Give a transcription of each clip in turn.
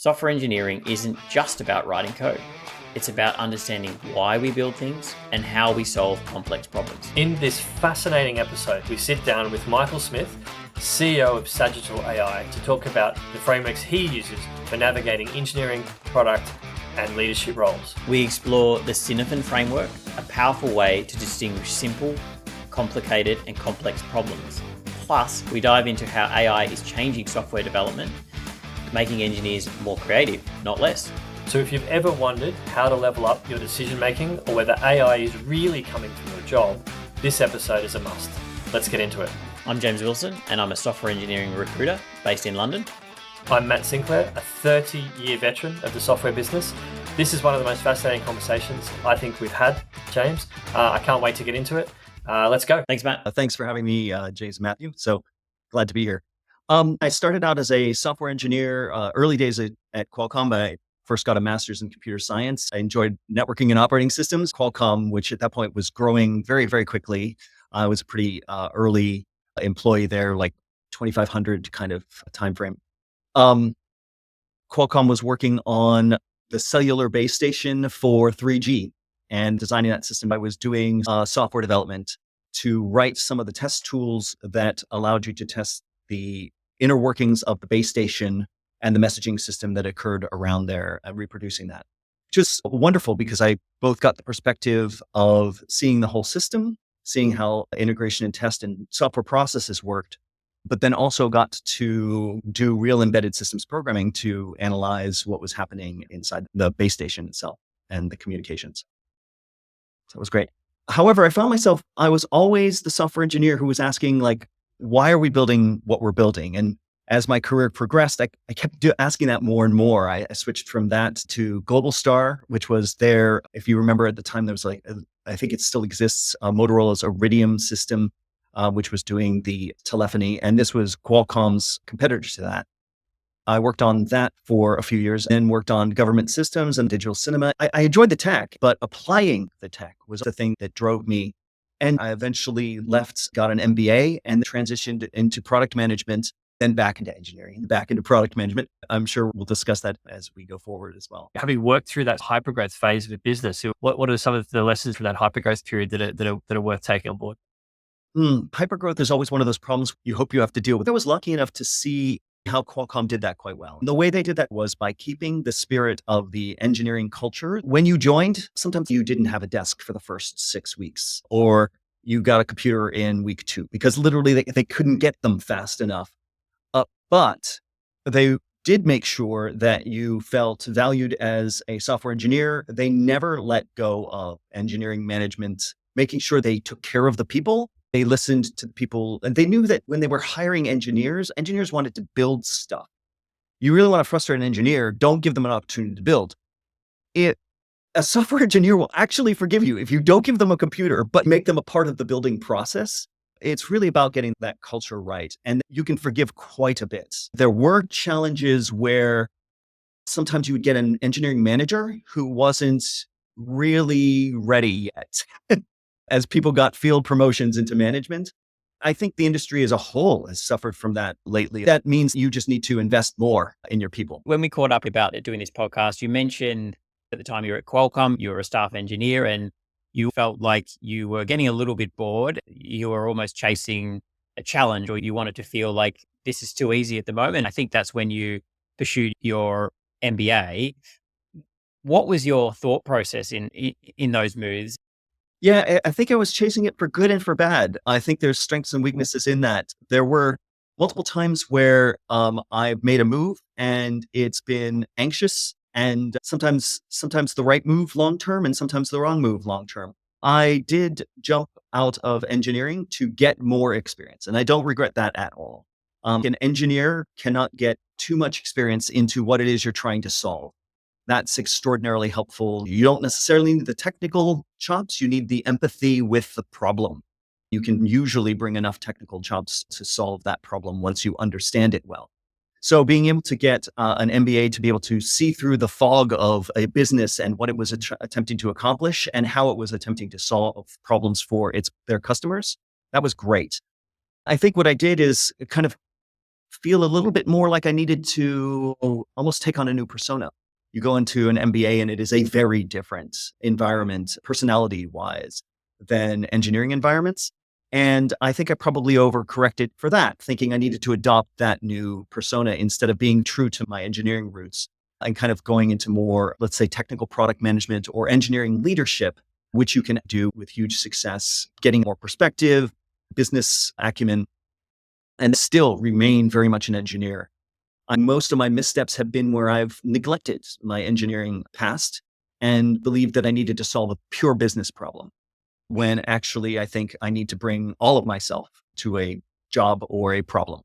Software engineering isn't just about writing code. It's about understanding why we build things and how we solve complex problems. In this fascinating episode, we sit down with Michael Smith, CEO of Sagittal.AI, to talk about the frameworks he uses for navigating engineering, product, and leadership roles. We explore the Sinofan framework, a powerful way to distinguish simple, complicated, and complex problems. Plus, we dive into how AI is changing software development, making engineers more creative, not less. So if you've ever wondered how to level up your decision making or whether AI is really coming for your job, this episode is a must. Let's get into it. I'm James Wilson, and I'm a software engineering recruiter based in London. I'm Matt Sinclair, a 30-year veteran of the software business. This is one of the most fascinating conversations I think we've had, James. I can't wait to get into it. Let's go. Thanks, Matt. Thanks for having me, James Matthew. So glad to be here. I started out as a software engineer, early days at Qualcomm. I first got a master's in computer science. I enjoyed networking and operating systems. Qualcomm, which at that point was growing very, very quickly. I was a pretty early employee there, like 2,500 kind of time frame. Qualcomm was working on the cellular base station for 3G and designing that system. I was doing software development to write some of the test tools that allowed you to test the inner workings of the base station and the messaging system that occurred around there, reproducing that. Just wonderful because I both got the perspective of seeing the whole system, seeing how integration and test and software processes worked, but then also got to do real embedded systems programming to analyze what was happening inside the base station itself and the communications. So it was great. However, I found myself, I was always the software engineer who was asking, like, why are we building what we're building? And as my career progressed, I kept asking that more and more. I switched from that to Globalstar, which was there. If you remember at the time, there was like, I think it still exists, Motorola's Iridium system, which was doing the telephony. And this was Qualcomm's competitor to that. I worked on that for a few years, then worked on government systems and digital cinema. I enjoyed the tech, but applying the tech was the thing that drove me. And I eventually left, got an MBA, and transitioned into product management, then back into engineering, back into product management. I'm sure we'll discuss that as we go forward as well. Having worked through that hypergrowth phase of a business, what are some of the lessons from that hypergrowth period that are worth taking on board? Hypergrowth is always one of those problems you hope you have to deal with. I was lucky enough to see how Qualcomm did that quite well. The way they did that was by keeping the spirit of the engineering culture. When you joined, sometimes you didn't have a desk for the first 6 weeks, or you got a computer in week 2 because literally they couldn't get them fast enough. But they did make sure that you felt valued as a software engineer. They never let go of engineering management, making sure they took care of the people. They listened to the people, and they knew that when they were hiring engineers wanted to build stuff. You really want to frustrate an engineer, don't give them an opportunity to build. A software engineer will actually forgive you if you don't give them a computer, but make them a part of the building process. It's really about getting that culture right. And you can forgive quite a bit. There were challenges where sometimes you would get an engineering manager who wasn't really ready yet. As people got field promotions into management, I think the industry as a whole has suffered from that lately. That means you just need to invest more in your people. When we caught up about doing this podcast, you mentioned at the time you were at Qualcomm, you were a staff engineer, and you felt like you were getting a little bit bored. You were almost chasing a challenge, or you wanted to feel like this is too easy at the moment. I think that's when you pursued your MBA. What was your thought process in those moves? Yeah, I think I was chasing it for good and for bad. I think there's strengths and weaknesses in that. There were multiple times where I've made a move and it's been anxious, and sometimes the right move long-term and sometimes the wrong move long-term. I did jump out of engineering to get more experience, and I don't regret that at all. An engineer cannot get too much experience into what it is you're trying to solve. That's extraordinarily helpful. You don't necessarily need the technical chops. You need the empathy with the problem. You can usually bring enough technical chops to solve that problem once you understand it well. So being able to get an MBA to be able to see through the fog of a business and what it was attempting to accomplish and how it was attempting to solve problems for their customers, that was great. I think what I did is kind of feel a little bit more like I needed to almost take on a new persona. You go into an MBA and it is a very different environment, personality wise, than engineering environments. And I think I probably overcorrected for that, thinking I needed to adopt that new persona instead of being true to my engineering roots and kind of going into more, let's say, technical product management or engineering leadership, which you can do with huge success, getting more perspective, business acumen, and still remain very much an engineer. Most of my missteps have been where I've neglected my engineering past and believed that I needed to solve a pure business problem, when actually I think I need to bring all of myself to a job or a problem.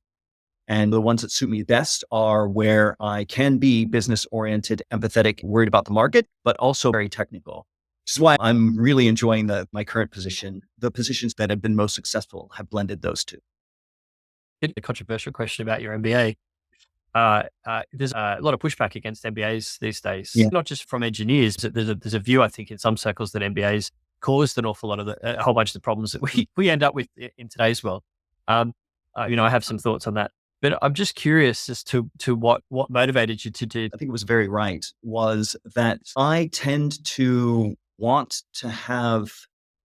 And the ones that suit me best are where I can be business oriented, empathetic, worried about the market, but also very technical. Which is why I'm really enjoying my current position. The positions that have been most successful have blended those two. A controversial question about your MBA. There's a lot of pushback against MBAs these days, Yeah. not just from engineers. But there's a view, I think, in some circles that MBAs caused an awful lot of a whole bunch of the problems that we end up with in today's world. I have some thoughts on that, but I'm just curious as to what motivated you to do. I think it was very right, was that I tend to want to have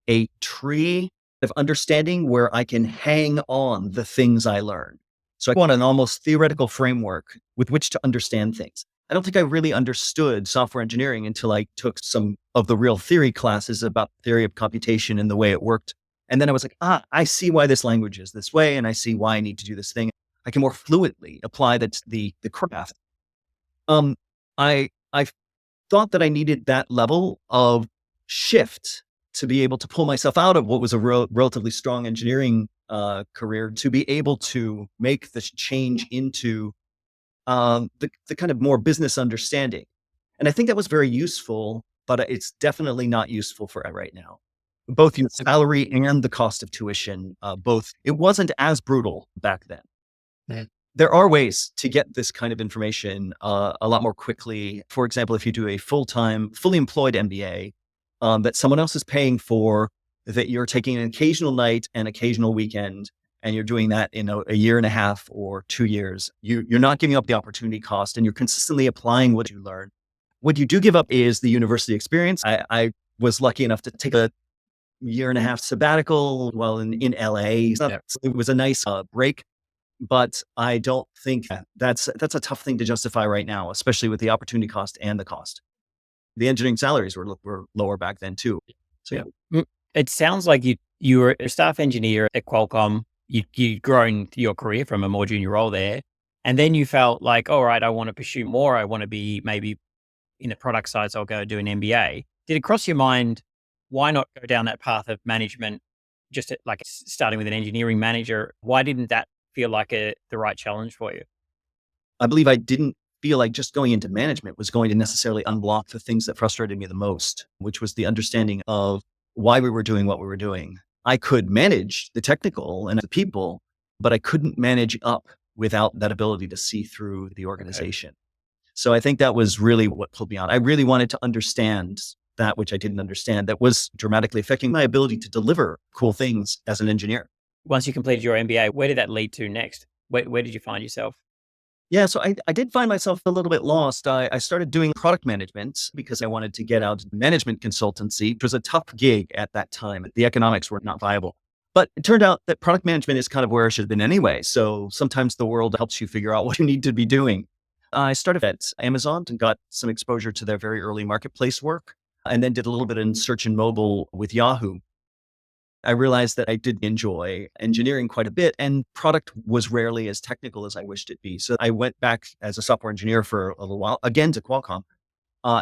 a tree of understanding where I can hang on the things I learn. So I want an almost theoretical framework with which to understand things. I don't think I really understood software engineering until I took some of the real theory classes about theory of computation and the way it worked. And then I was like, I see why this language is this way, and I see why I need to do this thing. I can more fluently apply the craft. I thought that I needed that level of shift to be able to pull myself out of what was a relatively strong engineering career, to be able to make this change into the kind of more business understanding. And I think that was very useful, but it's definitely not useful for right now. Both your salary and the cost of tuition, it wasn't as brutal back then. Yeah. There are ways to get this kind of information a lot more quickly. For example, if you do a full-time, fully employed MBA that someone else is paying for, that you're taking an occasional night and occasional weekend, and you're doing that in a year and a half or 2 years, you're not giving up the opportunity cost, and you're consistently applying what you learn. What you do give up is the university experience. I was lucky enough to take a year and a half sabbatical while in LA. It was a nice break. But I don't think that's a tough thing to justify right now, especially with the opportunity cost and the cost. The engineering salaries were lower back then too. So yeah. It sounds like you were a staff engineer at Qualcomm. You'd grown your career from a more junior role there, and then you felt like, all right, I want to pursue more. I want to be maybe in the product side, so I'll go do an MBA. Did it cross your mind, why not go down that path of management, just like starting with an engineering manager? Why didn't that feel like the right challenge for you? I believe I didn't feel like just going into management was going to necessarily unblock the things that frustrated me the most, which was the understanding of why we were doing what we were doing. I could manage the technical and the people, but I couldn't manage up without that ability to see through the organization. Okay. So I think that was really what pulled me on. I really wanted to understand that which I didn't understand, that was dramatically affecting my ability to deliver cool things as an engineer. Once you completed your MBA, where did that lead to next? Where did you find yourself? Yeah, so I did find myself a little bit lost. I started doing product management because I wanted to get out of management consultancy, which was a tough gig at that time. The economics were not viable. But it turned out that product management is kind of where I should have been anyway. So sometimes the world helps you figure out what you need to be doing. I started at Amazon and got some exposure to their very early marketplace work, and then did a little bit in search and mobile with Yahoo. I realized that I did enjoy engineering quite a bit, and product was rarely as technical as I wished it be. So I went back as a software engineer for a little while, again to Qualcomm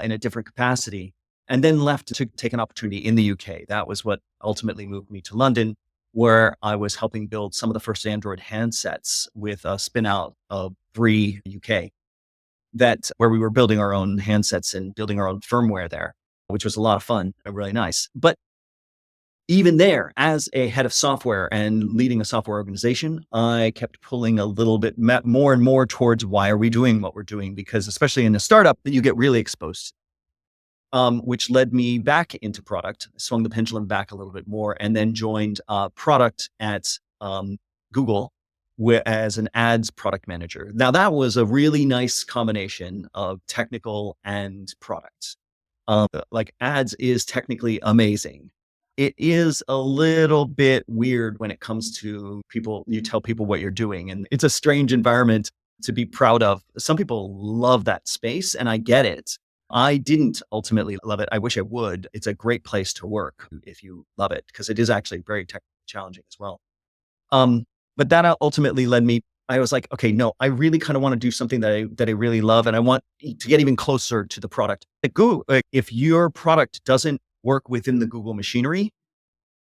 in a different capacity, and then left to take an opportunity in the UK. That was what ultimately moved me to London, where I was helping build some of the first Android handsets with a spin out of Free UK, where we were building our own handsets and building our own firmware there, which was a lot of fun and really nice. But even there, as a head of software and leading a software organization, I kept pulling a little bit more and more towards why are we doing what we're doing? Because especially in a startup, you get really exposed, which led me back into product, swung the pendulum back a little bit more, and then joined product at Google, as an ads product manager. Now, that was a really nice combination of technical and product. Like ads is technically amazing. It is a little bit weird when it comes to people, you tell people what you're doing, and it's a strange environment to be proud of. Some people love that space, and I get it. I didn't ultimately love it. I wish I would. It's a great place to work if you love it, because it is actually very technically challenging as well. But that ultimately led me, I was like, okay, no, I really kind of want to do something that I really love, and I want to get even closer to the product. Like Google, if your product doesn't work within the Google machinery,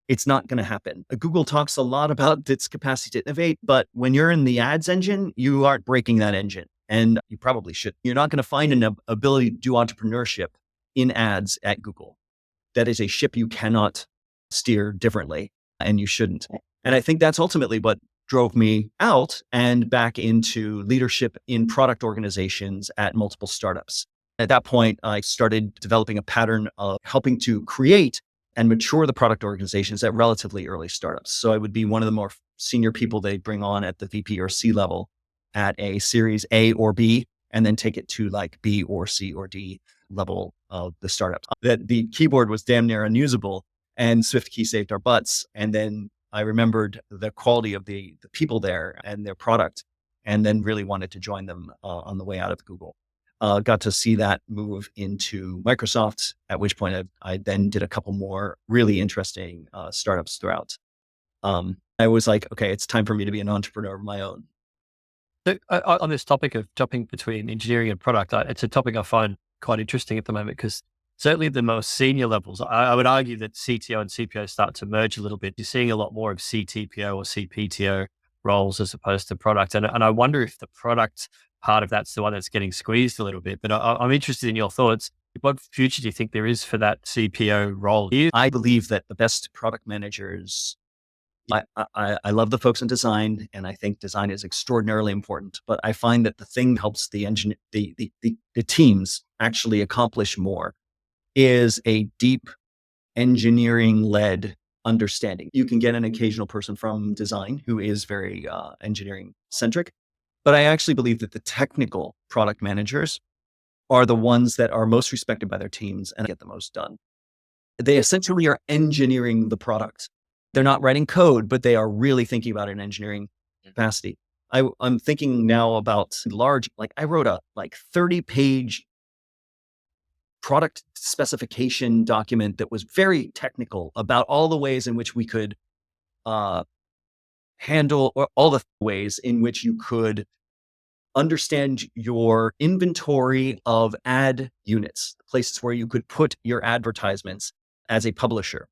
it's not going to happen. Google talks a lot about its capacity to innovate, but when you're in the ads engine, you aren't breaking that engine, and you probably should. You're not going to find an ability to do entrepreneurship in ads at Google. That is a ship you cannot steer differently, and you shouldn't. And I think that's ultimately what drove me out and back into leadership in product organizations at multiple startups. At that point, I started developing a pattern of helping to create and mature the product organizations at relatively early startups. So I would be one of the more senior people they bring on at the VP or C level at a series A or B, and then take it to like B or C or D level of the startup. That the keyboard was damn near unusable, and SwiftKey saved our butts. And then I remembered the quality of the people there and their product, and then really wanted to join them on the way out of Google. Got to see that move into Microsoft, at which point I then did a couple more really interesting startups throughout. I was like, okay, it's time for me to be an entrepreneur of my own. So on this topic of jumping between engineering and product, it's a topic I find quite interesting at the moment, because certainly at the most senior levels, I would argue that CTO and CPO start to merge a little bit. You're seeing a lot more of CTPO or CPTO roles as opposed to product. And I wonder if the product part of that's the one that's getting squeezed a little bit. But I'm interested in your thoughts. What future do you think there is for that CPO role? I believe that the best product managers, I love the folks in design, and I think design is extraordinarily important. But I find that the thing that helps the teams actually accomplish more is a deep engineering-led understanding. You can get an occasional person from design who is very engineering-centric, but I actually believe that the technical product managers are the ones that are most respected by their teams and get the most done. They essentially are engineering the product. They're not writing code, but they are really thinking about an engineering capacity. I'm thinking now about large, like I wrote a 30-page product specification document that was very technical about all the ways in which we could handle, or all the ways in which you could understand your inventory of ad units, places where you could put your advertisements as a publisher.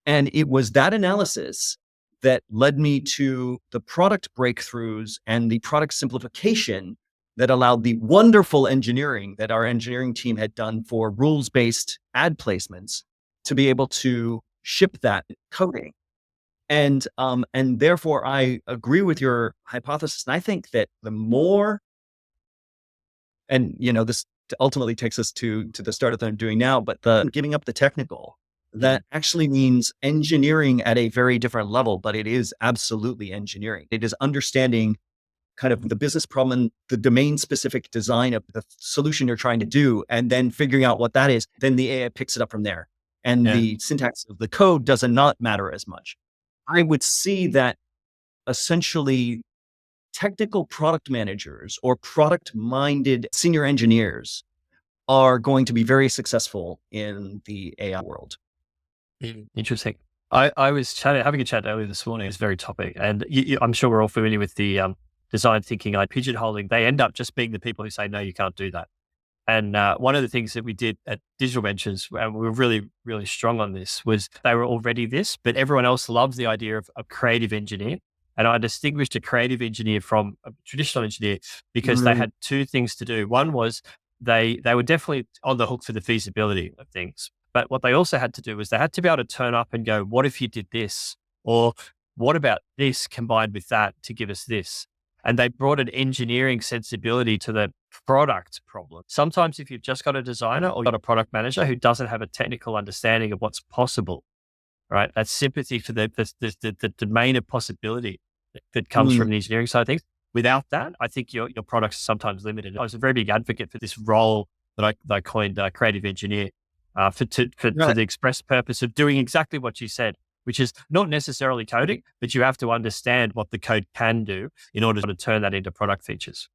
And it was that analysis that led me to the product breakthroughs and the product simplification that allowed the wonderful engineering that our engineering team had done for rules-based ad placements to be able to ship that coding. And therefore I agree with your hypothesis. And I think that the more, and this ultimately takes us to the startup that I'm doing now, but the giving up the technical, that actually means engineering at a very different level, but it is absolutely engineering. It is understanding kind of the business problem and the domain specific design of the solution you're trying to do, and then figuring out what that is. Then the AI picks it up from there. And the syntax of the code does not matter as much. I would see that essentially technical product managers or product minded senior engineers are going to be very successful in the AI world. Interesting. I was having a chat earlier this morning. It's a very topic, and I'm sure we're all familiar with the design thinking, pigeonholing. They end up just being the people who say, no, you can't do that. And one of the things that we did at Digital Ventures, and we were really, really strong on this, was they were already this, but everyone else loved the idea of a creative engineer. And I distinguished a creative engineer from a traditional engineer because they had two things to do. One was they were definitely on the hook for the feasibility of things. But what they also had to do was they had to be able to turn up and go, what if you did this? Or what about this combined with that to give us this? And they brought an engineering sensibility to the product problem. Sometimes if you've just got a designer or you've got a product manager who doesn't have a technical understanding of what's possible, right? That sympathy for the domain of possibility that comes from the engineering side of things. Without that, I think your products are sometimes limited. I was a very big advocate for this role that I coined creative engineer for the express purpose of doing exactly what you said, which is not necessarily coding, but you have to understand what the code can do in order to turn that into product features.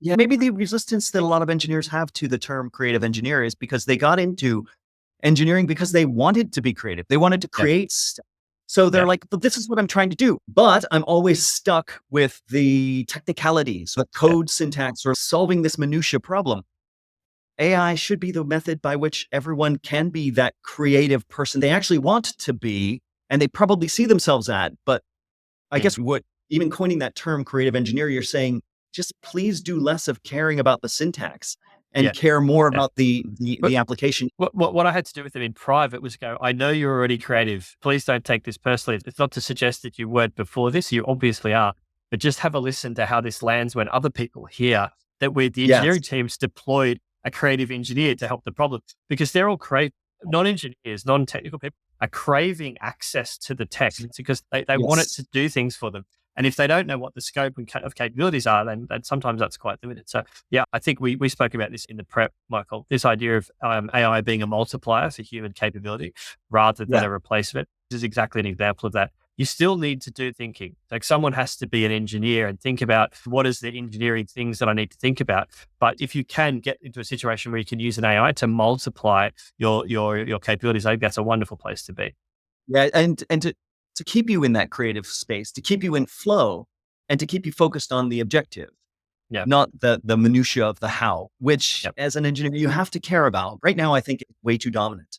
Yeah, maybe the resistance that a lot of engineers have to the term creative engineer is because they got into engineering because they wanted to be creative. They wanted to create stuff. So they're like, but this is what I'm trying to do. But I'm always stuck with the technicalities, the code syntax, or solving this minutia problem. AI should be the method by which everyone can be that creative person they actually want to be, and they probably see themselves at. But I guess what, even coining that term creative engineer, you're saying, just please do less of caring about the syntax and care more about the application. What I had to do with them in private was go, I know you're already creative. Please don't take this personally. It's not to suggest that you weren't before this. You obviously are. But just have a listen to how this lands when other people hear that the engineering teams deployed a creative engineer to help the problem, because they're all non-engineers, non-technical people are craving access to the tech because they want it to do things for them. And if they don't know what the scope of capabilities are, then sometimes that's quite limited. So yeah, I think we spoke about this in the prep, Michael, this idea of AI being a multiplier for human capability rather than a replacement. This is exactly an example of that. You still need to do thinking. Like someone has to be an engineer and think about what is the engineering things that I need to think about. But if you can get into a situation where you can use an AI to multiply your capabilities, I think that's a wonderful place to be. Yeah, and to keep you in that creative space, to keep you in flow, and to keep you focused on the objective, not the minutia of the how, which as an engineer you have to care about. Right now, I think it's way too dominant.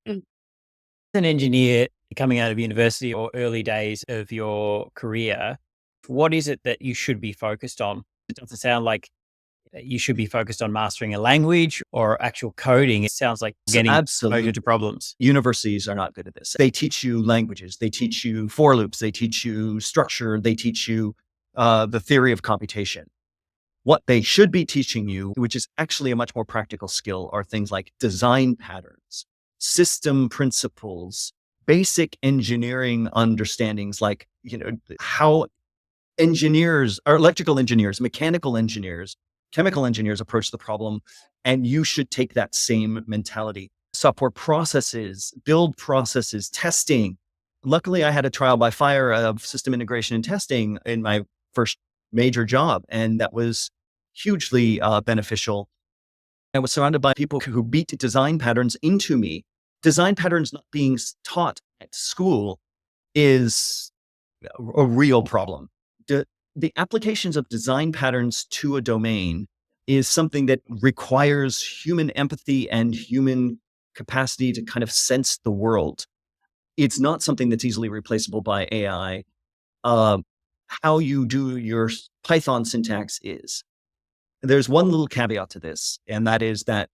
An engineer coming out of university or early days of your career, what is it that you should be focused on? It doesn't sound like you should be focused on mastering a language or actual coding. It sounds like getting exposure to problems. Universities are not good at this. They teach you languages. They teach you for loops. They teach you structure. They teach you the theory of computation. What they should be teaching you, which is actually a much more practical skill, are things like design patterns, system principles, basic engineering understandings, like, how engineers or electrical engineers, mechanical engineers, chemical engineers approach the problem. And you should take that same mentality. Software processes, build processes, testing. Luckily, I had a trial by fire of system integration and testing in my first major job, and that was hugely beneficial. I was surrounded by people who beat design patterns into me. Design patterns not being taught at school is a real problem. The applications of design patterns to a domain is something that requires human empathy and human capacity to kind of sense the world. It's not something that's easily replaceable by AI. How you do your Python syntax is. There's one little caveat to this, and that is that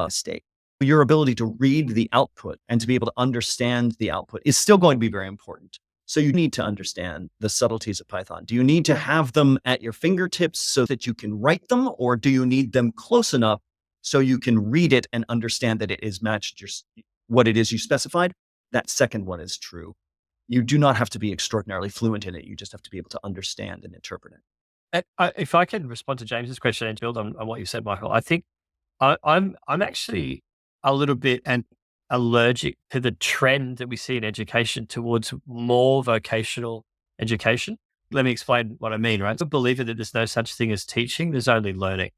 state. Your ability to read the output and to be able to understand the output is still going to be very important. So you need to understand the subtleties of Python. Do you need to have them at your fingertips so that you can write them, or do you need them close enough so you can read it and understand that it is matched what it is you specified? That second one is true. You do not have to be extraordinarily fluent in it. You just have to be able to understand and interpret it. If I can respond to James's question and build on what you said, Michael, I think I'm actually a little bit allergic to the trend that we see in education towards more vocational education. Let me explain what I mean, right? I'm a believer that there's no such thing as teaching, there's only learning.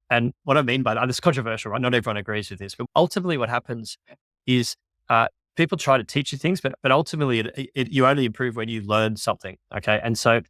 And what I mean by that, it's controversial, right? Not everyone agrees with this, but ultimately what happens is people try to teach you things, but ultimately you only improve when you learn something, okay? And so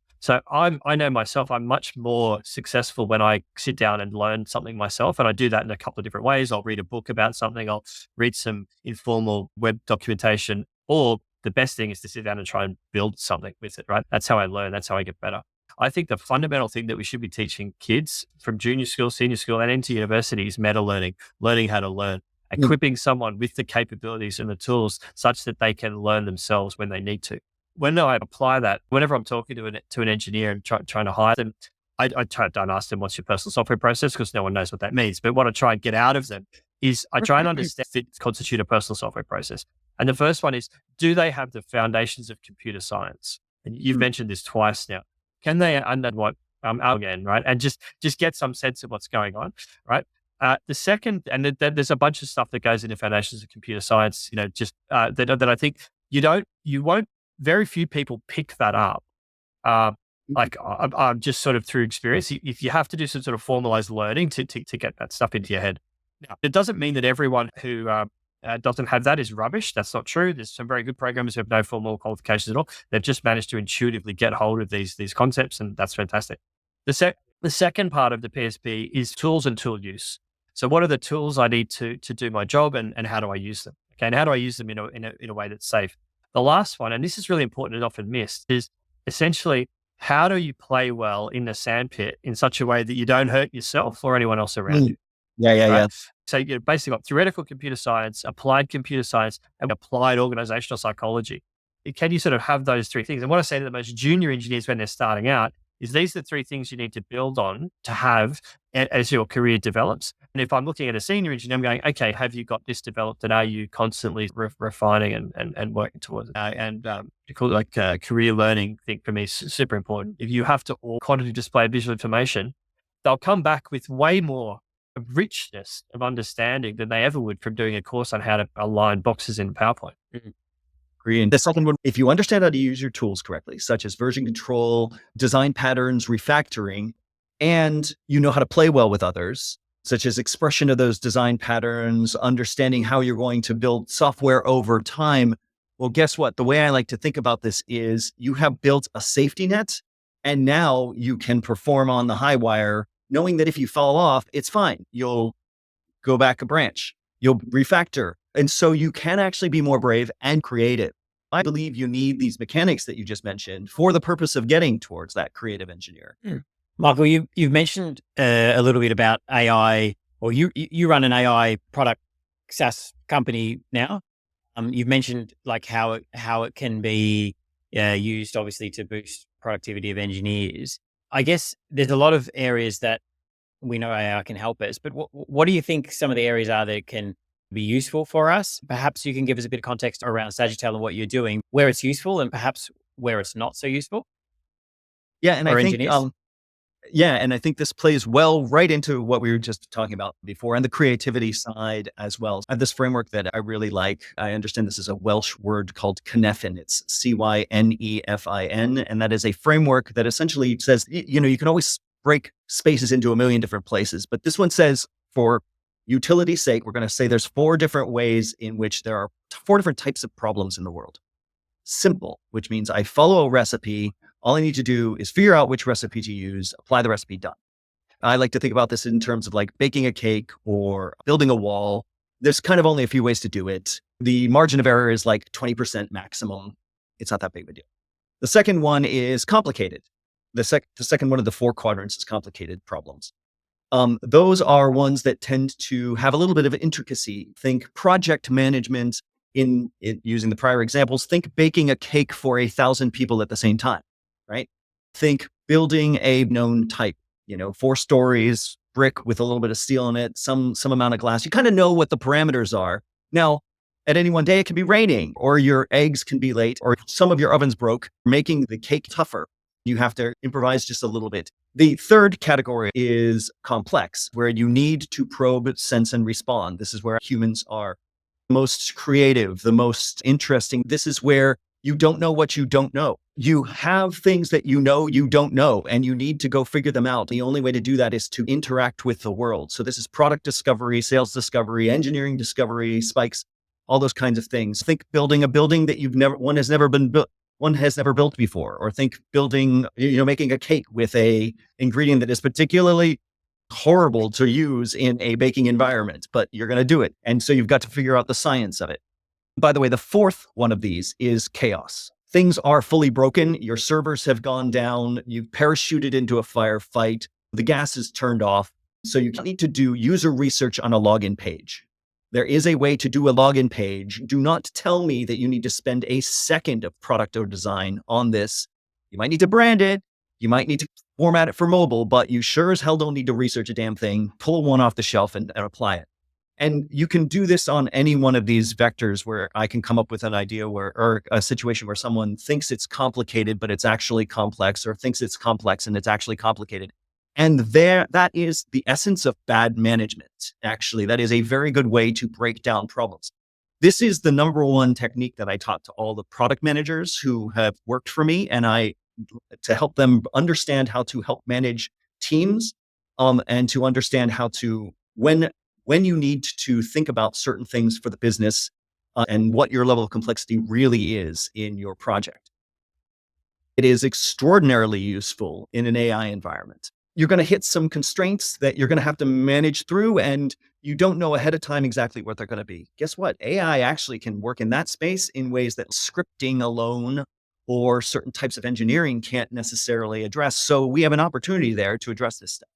I know myself, I'm much more successful when I sit down and learn something myself. And I do that in a couple of different ways. I'll read a book about something. I'll read some informal web documentation, or the best thing is to sit down and try and build something with it, right? That's how I learn. That's how I get better. I think the fundamental thing that we should be teaching kids from junior school, senior school, and into university is meta learning how to learn, equipping someone with the capabilities and the tools such that they can learn themselves when they need to. When I apply that, whenever I'm talking to an engineer and trying to hire them, I don't ask them, what's your personal software process? Because no one knows what that means. But what I try and get out of them is I try and understand if it constitutes a personal software process. And the first one is, do they have the foundations of computer science? and you've mentioned this twice now, can they under what again, right? And just get some sense of what's going on, right? The second, and there's a bunch of stuff that goes into foundations of computer science, that I think very few people pick that up. I'm just sort of through experience. If you have to do some sort of formalized learning to get that stuff into your head. Now, it doesn't mean that everyone who doesn't have that is rubbish. That's not true. There's some very good programmers who have no formal qualifications at all. They've just managed to intuitively get hold of these concepts, and that's fantastic. The second part of the PSP is tools and tool use. So what are the tools I need to do my job, and how do I use them? Okay, and how do I use them in a way that's safe? The last one, and this is really important and often missed, is essentially how do you play well in the sandpit in such a way that you don't hurt yourself or anyone else around you? Yeah. So you basically got theoretical computer science, applied computer science, and applied organizational psychology. Can you sort of have those three things? And what I say to the most junior engineers when they're starting out is these are the three things you need to build on to have as your career develops. And if I'm looking at a senior engineer, I'm going, okay, have you got this developed, and are you constantly refining and working towards it? Career learning, I think for me is super important. If you have to all quantity display visual information, they'll come back with way more richness of understanding than they ever would from doing a course on how to align boxes in PowerPoint. Agree. And the second one, if you understand how to use your tools correctly, such as version control, design patterns, refactoring, and you know how to play well with others, such as expression of those design patterns, understanding how you're going to build software over time. Well, guess what? The way I like to think about this is you have built a safety net, and now you can perform on the high wire, knowing that if you fall off, it's fine. You'll go back a branch, you'll refactor. And so you can actually be more brave and creative. I believe you need these mechanics that you just mentioned for the purpose of getting towards that creative engineer. Michael, you've mentioned a little bit about AI, or you run an AI product SaaS company now. You've mentioned like how it can be used obviously to boost productivity of engineers. I guess there's a lot of areas that we know AI can help us, but what do you think some of the areas are that can be useful for us? Perhaps you can give us a bit of context around Sagittal and what you're doing, where it's useful, and perhaps where it's not so useful. Yeah, and for I think engineers. and I think this plays well right into what we were just talking about before, and the creativity side as well. I have this framework that I really like. I understand this is a Welsh word called Cynefin. It's Cynefin, and that is a framework that essentially says, you can always break spaces into a million different places, but this one says, for utility's sake, we're going to say there's 4 different ways in which there are 4 different types of problems in the world. Simple, which means I follow a recipe. All I need to do is figure out which recipe to use, apply the recipe, done. I like to think about this in terms of like baking a cake or building a wall. There's kind of only a few ways to do it. The margin of error is like 20% maximum. It's not that big of a deal. The second one is complicated. The second one of the 4 quadrants is complicated problems. Those are ones that tend to have a little bit of intricacy. Think project management in using the prior examples. Think baking a cake for 1,000 people at the same time, right? Think building a known type, 4 stories, brick with a little bit of steel in it, some amount of glass. You kind of know what the parameters are. Now, at any one day, it can be raining, or your eggs can be late, or some of your ovens broke, making the cake tougher. You have to improvise just a little bit. The third category is complex, where you need to probe, sense, and respond. This is where humans are most creative, the most interesting. This is where you don't know what you don't know. You have things that you don't know, and you need to go figure them out. The only way to do that is to interact with the world. So this is product discovery, sales discovery, engineering discovery, spikes, all those kinds of things. Think building a building that one has never built before, or think building, making a cake with a ingredient that is particularly horrible to use in a baking environment, but you're going to do it. And so you've got to figure out the science of it. By the way, the fourth one of these is chaos. Things are fully broken. Your servers have gone down. You've parachuted into a firefight. The gas is turned off. So you need to do user research on a login page. There is a way to do a login page. Do not tell me that you need to spend a second of product or design on this. You might need to brand it. You might need to format it for mobile, but you sure as hell don't need to research a damn thing, pull one off the shelf and apply it. And you can do this on any one of these vectors where I can come up with an idea or a situation where someone thinks it's complicated, but it's actually complex, or thinks it's complex and it's actually complicated. And that is the essence of bad management. Actually, that is a very good way to break down problems. This is the number one technique that I taught to all the product managers who have worked for me, and to help them understand how to help manage teams, and to understand how to, when you need to think about certain things for the business, and what your level of complexity really is in your project. It is extraordinarily useful in an AI environment. You're going to hit some constraints that you're going to have to manage through, and you don't know ahead of time exactly what they're going to be. Guess what? AI actually can work in that space in ways that scripting alone or certain types of engineering can't necessarily address. So we have an opportunity there to address this stuff.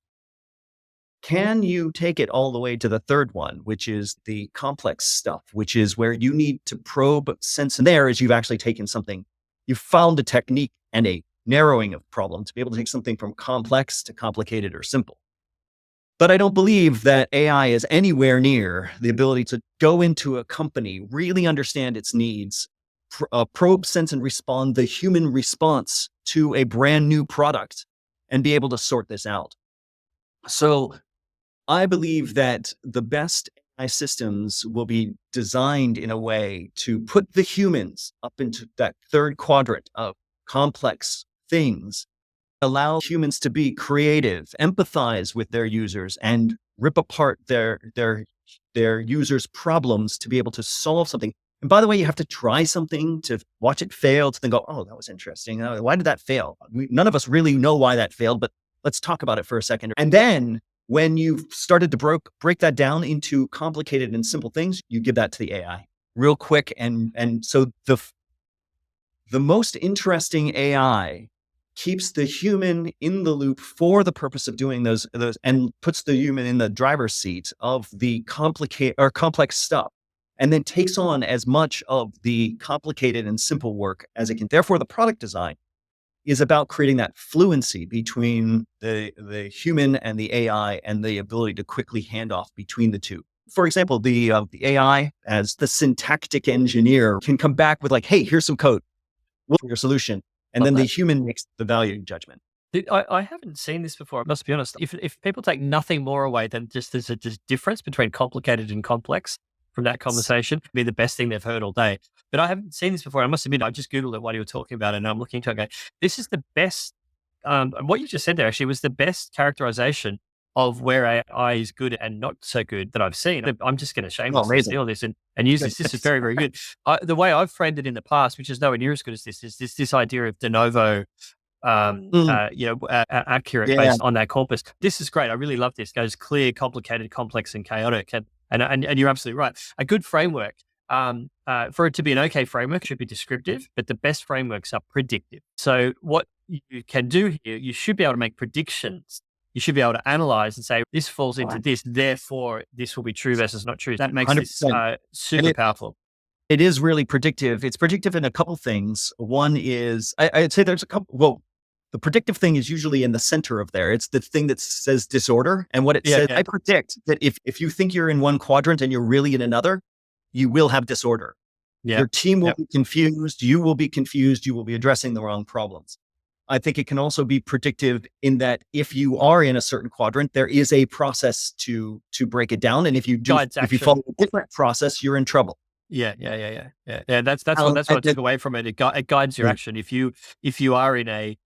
Can you take it all the way to the third one, which is the complex stuff, which is where you need to probe, sense, and there is you've actually taken something, you've found a technique and a narrowing of problem to be able to take something from complex to complicated or simple. But I don't believe that AI is anywhere near the ability to go into a company, really understand its needs, probe, sense, and respond the human response to a brand new product and be able to sort this out. So I believe that the best AI systems will be designed in a way to put the humans up into that third quadrant of complex things, allow humans to be creative, empathize with their users, and rip apart their users' problems to be able to solve something. And by the way, you have to try something to watch it fail, to then go, oh, that was interesting. Why did that fail? None of us really know why that failed, but let's talk about it for a second. And then when you've started to break that down into complicated and simple things, you give that to the AI real quick. And so the most interesting AI keeps the human in the loop for the purpose of doing those, and puts the human in the driver's seat of the complex stuff, and then takes on as much of the complicated and simple work as it can. Therefore, the product design is about creating that fluency between the human and the AI, and the ability to quickly hand off between the two. For example, the AI, as the syntactic engineer, can come back with like, hey, here's some code, what's your solution? And then the human makes the value judgment. I haven't seen this before. I must be honest. If people take nothing more away than just there's a just difference between complicated and complex from that conversation, it'd be the best thing they've heard all day. But I haven't seen this before. I must admit, I just Googled it while you were talking about it, and I'm looking to it going, this is the best. What you just said there actually was the best characterization of where AI is good and not so good that I've seen. I'm just going to shamelessly steal this and use this. This is very, very good. The way I've framed it in the past, which is nowhere near as good as this, is this idea of de novo, accurate based on that corpus. This is great. I really love this. It goes clear, complicated, complex, and chaotic. And you're absolutely right. A good framework, for it to be an okay framework, should be descriptive, but the best frameworks are predictive. So what you can do here, you should be able to make predictions. You should be able to analyze and say, this falls into this, therefore this will be true versus not true. That makes 100%. This super powerful. It is really predictive. It's predictive in a couple things. One is, I'd say there's a couple, well, the predictive thing is usually in the center of there. It's the thing that says disorder. And what it says, I predict that if you think you're in one quadrant and you're really in another, you will have disorder. Your team will be confused. You will be confused. You will be addressing the wrong problems. I think it can also be predictive in that if you are in a certain quadrant, there is a process to break it down. And if you follow a different process, you're in trouble. Yeah. That's what I took away from it. It guides your action. If you are in a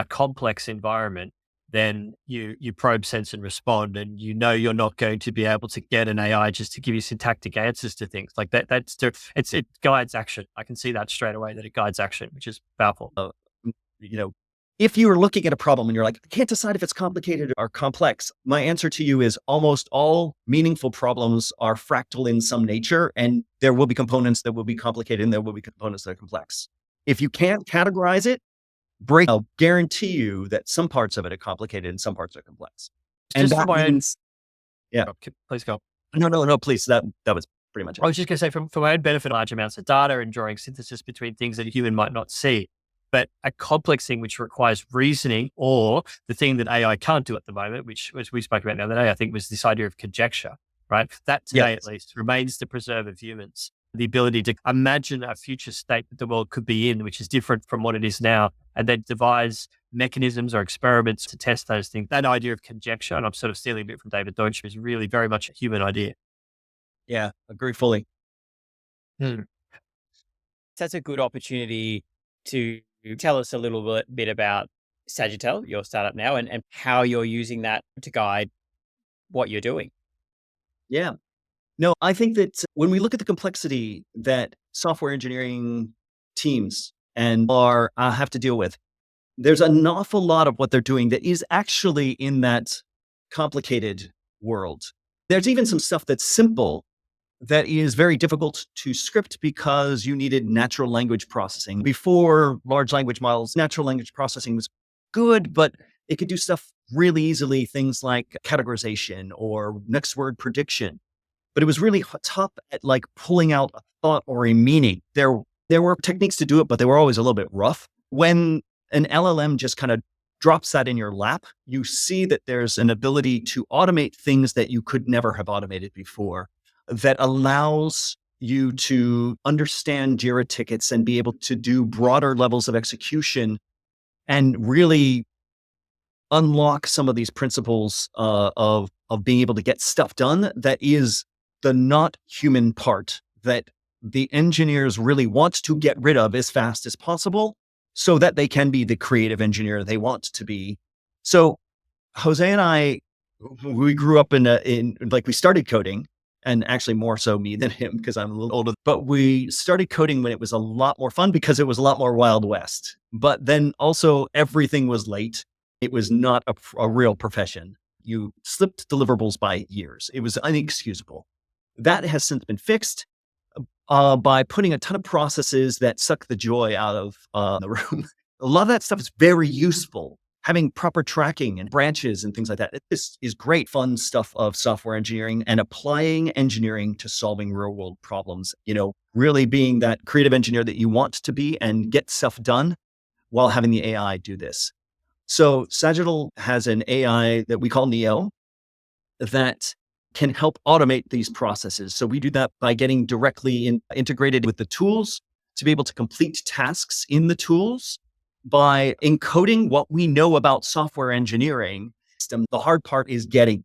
complex environment, then you probe, sense, and respond, and you're not going to be able to get an AI just to give you syntactic answers to things like that. It guides action. I can see that straight away, that it guides action, which is powerful. If you are looking at a problem and you're like, I can't decide if it's complicated or complex, my answer to you is almost all meaningful problems are fractal in some nature, and there will be components that will be complicated and there will be components that are complex. If you can't categorize it, I'll guarantee you that some parts of it are complicated and some parts are complex. And just that means, please go. No, please. That was pretty much it. I was just going to say, for my own benefit, large amounts of data and drawing synthesis between things that a human might not see. But a complex thing which requires reasoning, or the thing that AI can't do at the moment, which we spoke about the other day, I think, was this idea of conjecture, right? That today, at Yes. least, remains the preserve of humans. The ability to imagine a future state that the world could be in, which is different from what it is now, and then devise mechanisms or experiments to test those things. That idea of conjecture, and I'm sort of stealing a bit from David Deutsch, is really very much a human idea. Yeah. Agree fully. Hmm. That's a good opportunity to tell us a little bit about Sagittal, your startup now, and how you're using that to guide what you're doing. Yeah. No, I think that when we look at the complexity that software engineering teams and are have to deal with, there's an awful lot of what they're doing that is actually in that complicated world. There's even some stuff that's simple that is very difficult to script because you needed natural language processing. Before large language models, natural language processing was good, but it could do stuff really easily, things like categorization or next word prediction. But it was really tough at like pulling out a thought or a meaning. There were techniques to do it, but they were always a little bit rough. When an LLM just kind of drops that in your lap, you see that there's an ability to automate things that you could never have automated before, that allows you to understand Jira tickets and be able to do broader levels of execution and really unlock some of these principles of being able to get stuff done that is the not human part that the engineers really want to get rid of as fast as possible so that they can be the creative engineer they want to be. So Jose and I, we grew up in like we started coding, and actually more so me than him because I'm a little older, but we started coding when it was a lot more fun because it was a lot more Wild West. But then also everything was late. It was not a real profession. You slipped deliverables by years. It was inexcusable. That has since been fixed by putting a ton of processes that suck the joy out of the room. A lot of that stuff is very useful. Having proper tracking and branches and things like that. This is great, fun stuff of software engineering and applying engineering to solving real world problems. You know, really being that creative engineer that you want to be and get stuff done while having the AI do this. So Sagittal has an AI that we call Neo that can help automate these processes. So we do that by getting directly integrated with the tools to be able to complete tasks in the tools by encoding what we know about software engineering system. The hard part is getting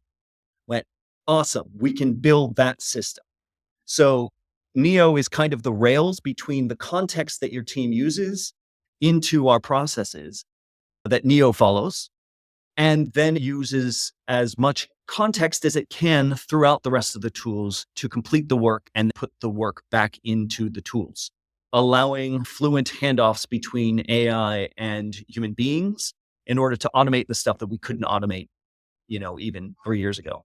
went, awesome, we can build that system. So Neo is kind of the rails between the context that your team uses into our processes that Neo follows, and then uses as much context as it can throughout the rest of the tools to complete the work and put the work back into the tools, allowing fluent handoffs between AI and human beings in order to automate the stuff that we couldn't automate, you know, even 3 years ago.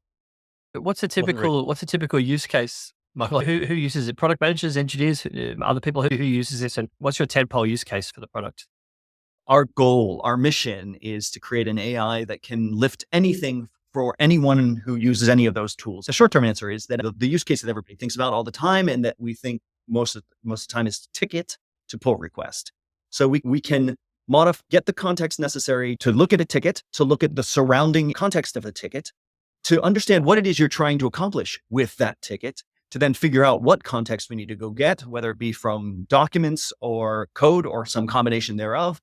What's a typical use case, Michael? Who uses it? Product managers, engineers, other people who uses this, and what's your tentpole use case for the product? Our goal, our mission is to create an AI that can lift anything for anyone who uses any of those tools. The short-term answer is that the use case that everybody thinks about all the time and that we think most of the time is ticket to pull request. So we can get the context necessary to look at a ticket, to look at the surrounding context of a ticket, to understand what it is you're trying to accomplish with that ticket, to then figure out what context we need to go get, whether it be from documents or code or some combination thereof,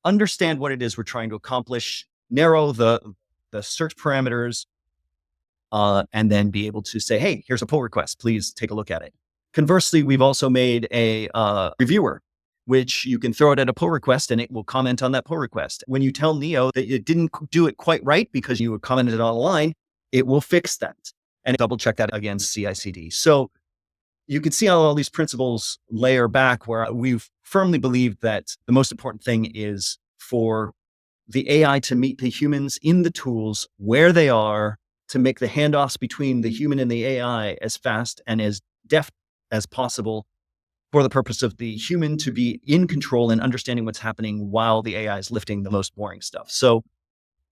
understand what it is we're trying to accomplish, narrow the search parameters, and then be able to say, hey, here's a pull request. Please take a look at it. Conversely, we've also made a reviewer, which you can throw it at a pull request and it will comment on that pull request. When you tell Neo that it didn't do it quite right because you commented online, it will fix that and double check that against CI/CD. So you can see how all these principles layer back where we've firmly believed that the most important thing is for the AI to meet the humans in the tools where they are, to make the handoffs between the human and the AI as fast and as deft as possible for the purpose of the human to be in control and understanding what's happening while the AI is lifting the most boring stuff. So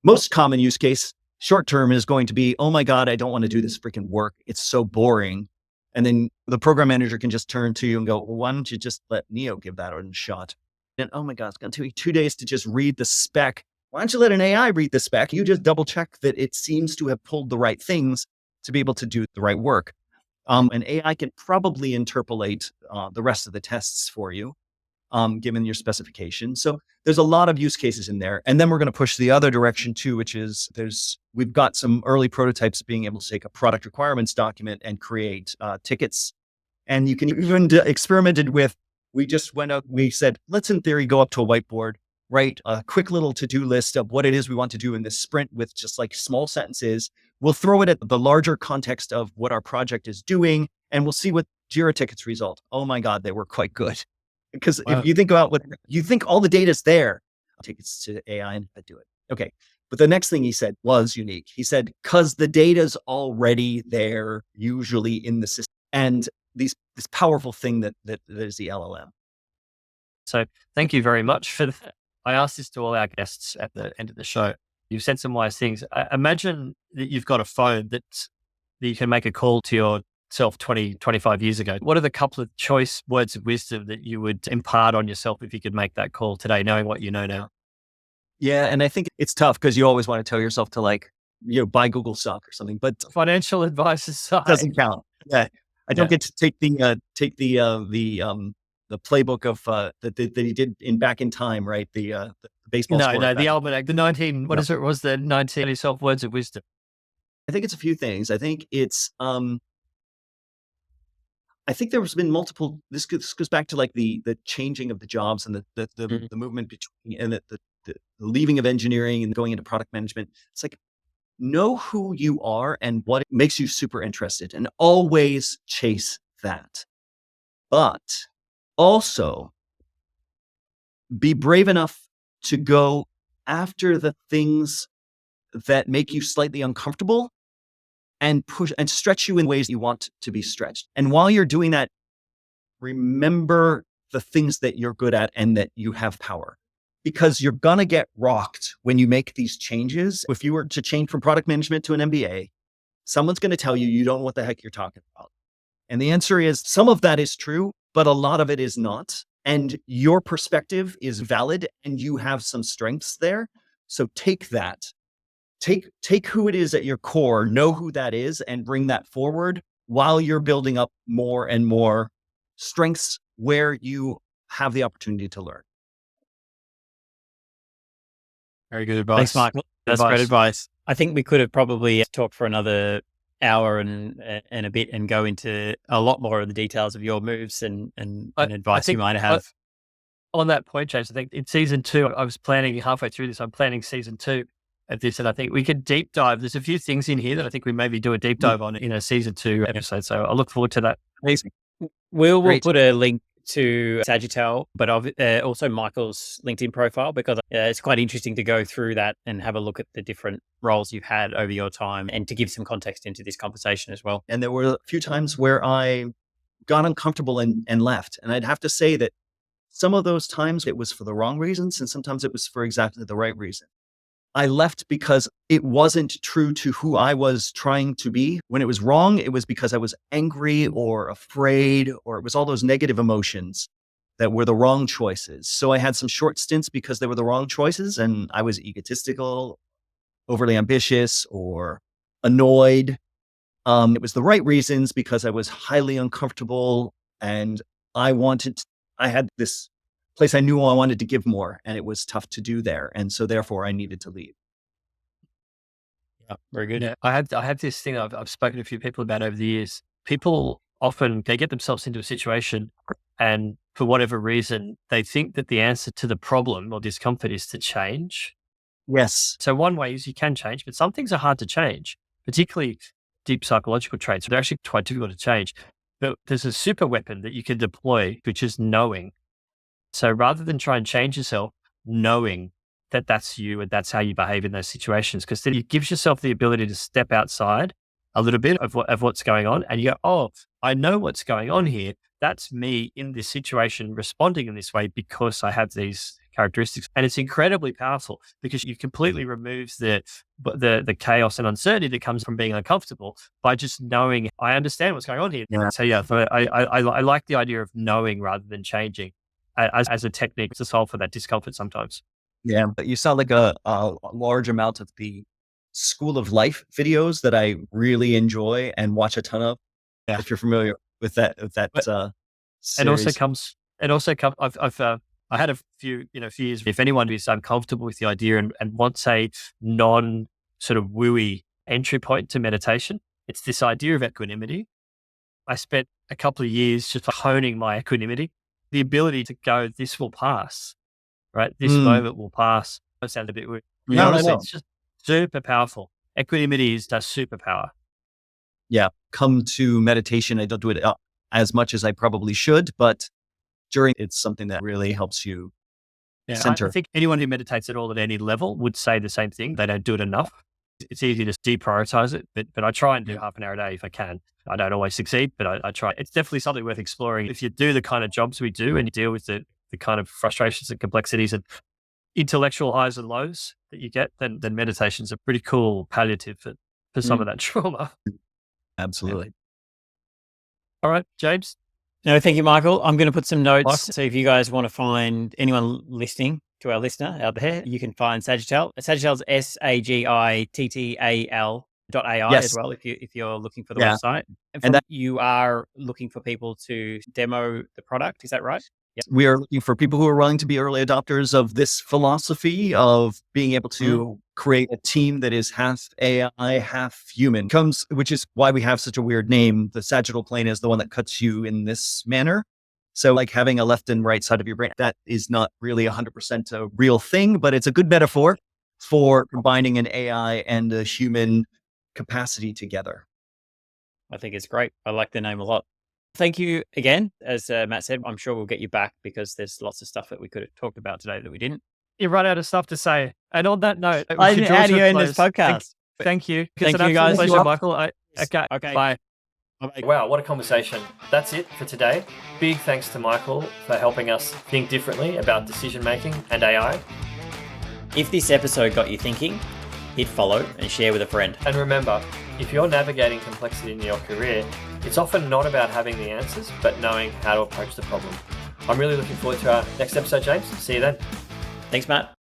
most common use case, short term, is going to be, oh my God, I don't want to do this freaking work. It's so boring. And then the program manager can just turn to you and go, well, why don't you just let Neo give that a shot? And oh my God, it's going to take 2 days to just read the spec. Why don't you let an AI read the spec? You just double check that it seems to have pulled the right things to be able to do the right work. And AI can probably interpolate the rest of the tests for you, given your specification. So there's a lot of use cases in there. And then we're going to push the other direction too, which is we've got some early prototypes being able to take a product requirements document and create tickets. And you can even experimented with, we just went out, we said, let's in theory go up to a whiteboard, write a quick little to-do list of what it is we want to do in this sprint with just like small sentences. We'll throw it at the larger context of what our project is doing, and we'll see what Jira tickets result. Oh my God, they were quite good. Because Wow. if you think about what you think, all the data's there, tickets to AI and do it. Okay. But the next thing he said was unique. He said, because the data's already there, usually in the system, and this powerful thing that is the LLM. So thank you very much for that. I asked this to all our guests at the end of the show. You've said some wise things. Imagine that you've got a phone that you can make a call to yourself 20, 25 years ago. What are the couple of choice words of wisdom that you would impart on yourself if you could make that call today, knowing what you know now? Yeah. And I think it's tough because you always want to tell yourself to buy Google stock or something, but Financial advice aside. doesn't count. Yeah. I don't get to take the playbook of that he did back in time, right? The baseball. No, the almanac, the 19, what is it? Was the 19 yourself words of wisdom? I think it's a few things. I think it's I think there's been multiple. This goes back to like the changing of the jobs and the movement between and the leaving of engineering and going into product management. It's like, know who you are and what makes you super interested, and always chase that. But also be brave enough to go after the things that make you slightly uncomfortable and push and stretch you in ways you want to be stretched. And while you're doing that, remember the things that you're good at and that you have power, because you're going to get rocked when you make these changes. If you were to change from product management to an MBA, someone's going to tell you don't know what the heck you're talking about. And the answer is some of that is true, but a lot of it is not. And your perspective is valid and you have some strengths there. So take that. Take who it is at your core, know who that is, and bring that forward while you're building up more and more strengths where you have the opportunity to learn. Very good advice. Thanks, Michael. That's great advice. I think we could have probably talked for another hour and a bit and go into a lot more of the details of your moves and advice you might have. On that point, James, I think in season 2, I was planning halfway through this, I'm planning season 2 of this, and I think we could deep dive. There's a few things in here that I think we maybe do a deep dive on in a season 2 episode. So I look forward to that. Amazing. We'll put a link to Sagittal, but also Michael's LinkedIn profile, because it's quite interesting to go through that and have a look at the different roles you've had over your time and to give some context into this conversation as well. And there were a few times where I got uncomfortable and left. And I'd have to say that some of those times it was for the wrong reasons, and sometimes it was for exactly the right reason. I left because it wasn't true to who I was trying to be. When it was wrong, it was because I was angry or afraid, or it was all those negative emotions that were the wrong choices. So I had some short stints because they were the wrong choices, and I was egotistical, overly ambitious, or annoyed. It was the right reasons because I was highly uncomfortable and I had this place I knew I wanted to give more, and it was tough to do there. And so therefore I needed to leave. Yeah, very good. Yeah, I have this thing I've spoken to a few people about over the years. People often, they get themselves into a situation and for whatever reason, they think that the answer to the problem or discomfort is to change. Yes. So one way is you can change, but some things are hard to change, particularly deep psychological traits. They're actually quite difficult to change. But there's a super weapon that you can deploy, which is knowing. So rather than try and change yourself, knowing that that's you and that's how you behave in those situations, because then it gives yourself the ability to step outside a little bit of what's going on. And you go, oh, I know what's going on here. That's me in this situation responding in this way because I have these characteristics. And it's incredibly powerful because you completely removes the chaos and uncertainty that comes from being uncomfortable by just knowing, I understand what's going on here. Yeah. So yeah, I like the idea of knowing rather than changing as a technique to solve for that discomfort sometimes. Yeah. But you sound like a large amount of the School of Life videos that I really enjoy and watch a ton of. Yeah. If you're familiar with that, It also series. comes. I had a few years. If anyone is uncomfortable with the idea and wants a non sort of wooey entry point to meditation, it's this idea of equanimity. I spent a couple of years just honing my equanimity, the ability to go, this will pass, right? This moment will pass. That sounds a bit weird. No, Honestly, no. it's just super powerful. Equanimity is a superpower. Yeah. Come to meditation. I don't do it as much as I probably should, but during it's something that really helps you center. I think anyone who meditates at all at any level would say the same thing. They don't do it enough. It's easy to deprioritize it, but I try and do half an hour a day if I can. I don't always succeed, but I try. It's definitely something worth exploring. If you do the kind of jobs we do and you deal with the kind of frustrations and complexities and intellectual highs and lows that you get, then meditation's a pretty cool palliative for some of that trauma. Absolutely. All right, James. No, thank you, Michael. I'm going to put some notes. Michael? So if you guys want to find anyone listening to our listener out there, you can find Sagittal. Sagittal's Sagittal.AI Yes. as well, if you're looking for the Yeah. website. And you are looking for people to demo the product. Is that right? We are looking for people who are willing to be early adopters of this philosophy of being able to create a team that is half AI, half human. Which is why we have such a weird name. The sagittal plane is the one that cuts you in this manner. So like having a left and right side of your brain, that is not really 100% a real thing, but it's a good metaphor for combining an AI and a human capacity together. I think it's great. I like the name a lot. Thank you again. As Matt said, I'm sure we'll get you back because there's lots of stuff that we could have talked about today that we didn't. You run out of stuff to say. And on that note, How do you end this podcast? Thank you. Thank It's an you, guys. absolute pleasure, Michael. Okay. Bye. Wow, what a conversation. That's it for today. Big thanks to Michael for helping us think differently about decision making and AI. If this episode got you thinking, hit follow and share with a friend. And remember, if you're navigating complexity in your career, it's often not about having the answers, but knowing how to approach the problem. I'm really looking forward to our next episode, James. See you then. Thanks, Matt.